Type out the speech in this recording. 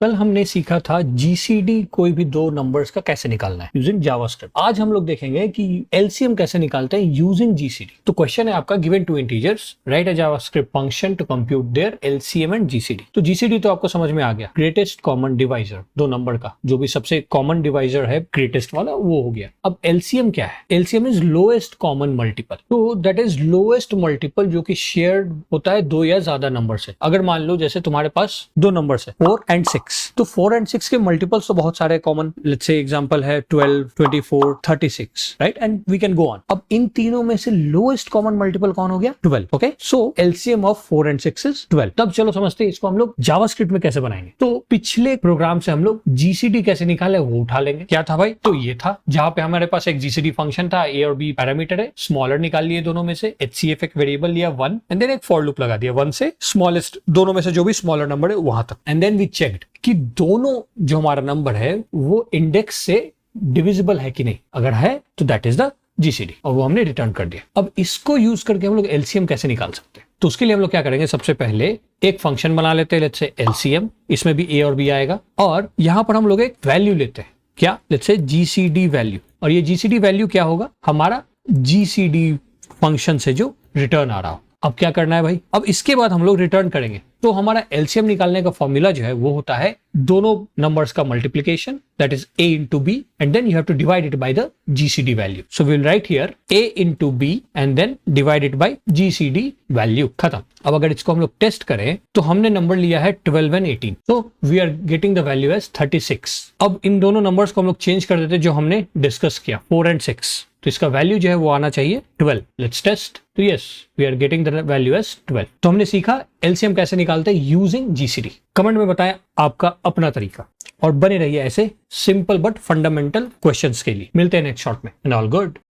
कल हमने सीखा था जीसीडी कोई भी दो नंबर्स का कैसे निकालना है यूजिंग जावास्क्रिप्ट। आज हम लोग देखेंगे कि एलसीएम कैसे निकालते हैं यूजिंग जीसीडी। तो क्वेश्चन है आपका, given two integers write a JavaScript function to compute their LCM and GCD. तो जीसीडी तो आपको समझ में आ गया, ग्रेटेस्ट कॉमन डिवाइजर, दो नंबर का जो भी सबसे कॉमन डिवाइजर है ग्रेटेस्ट वाला वो हो गया। अब एलसीएम क्या है? LCM is lowest common multiple. तो दैट इज लोएस्ट मल्टीपल जो कि शेयर्ड होता है दो या ज्यादा नंबर से। अगर मान लो जैसे तुम्हारे पास दो नंबर है 4 एंड 6, तो 4 एंड 6 के मल्टीपल्स तो बहुत सारे कॉमन, लेट्स से एग्जांपल है 12, 24, 36, right, and we can go on. अब इन तीनों में से लोएस्ट कॉमन मल्टीपल कौन हो गया? 12। Okay, so LCM of 4 and 6 is 12। तब चलो समझते हैं इसको हम लोग जावास्क्रिप्ट में कैसे बनाएंगे। तो पिछले प्रोग्राम से हम लोग जीसीडी कैसे निकाले वो उठा लेंगे। क्या था भाई? तो ये था जहां पे हमारे पास एक जीसीडी फंक्शन था, ए और बी पैरामीटर है, स्मॉलर निकाल लिए दोनों में से, एचसीएफ एक वेरिएबल लिया 1 एंड देन एक फॉर लूप लगा दिया 1 से स्मॉलेस्ट, दोनों में से जो भी स्मॉलर नंबर है वहां तक, एंड देन वी चेक्ड कि दोनों जो हमारा नंबर है वो इंडेक्स से डिविजिबल है कि नहीं। अगर है तो दैट इज द जीसीडी, और वो हमने रिटर्न कर दिया। अब इसको यूज करके हम लोग एलसीएम कैसे निकाल सकते हैं? तो उसके लिए हम लोग क्या करेंगे, सबसे पहले एक फंक्शन बना लेते हैं, लेट्स से एलसीएम, इसमें भी ए और बी आएगा, और यहां पर हम लोग एक वैल्यू लेते हैं, क्या, लेट्स से जीसीडी वैल्यू, और ये जीसीडी वैल्यू क्या होगा? हमारा जीसीडी फंक्शन से जो रिटर्न आ रहा हो। अब क्या करना है भाई? अब इसके बाद हम लोग रिटर्न करेंगे। तो हमारा एलसीएम निकालने का फॉर्मूला जो है वो होता है दोनों नंबर्स का multiplication, that is a into b, and then you have to divide it by the GCD value. So we will write here a into b and then divide it by GCD value. खत्म। अब अगर इसको हम लोग test करें तो हमने number लिया है 12 and 18, तो we are getting the value as 36। अब इन दोनों नंबर्स को हम लोग चेंज कर देते जो हमने डिस्कस किया 4 and 6, तो इसका वैल्यू जो है वो आना चाहिए 12। Let's test. तो yes, we are getting the value as 12। तो हमने सीखा एलसीएम कैसे निकालते हैं यूजिंग जीसीडी। कमेंट में बताएं आपका अपना तरीका, और बने रहिए ऐसे सिंपल बट फंडामेंटल क्वेश्चंस के लिए। मिलते हैं नेक्स्ट शॉट में, एंड ऑल गुड।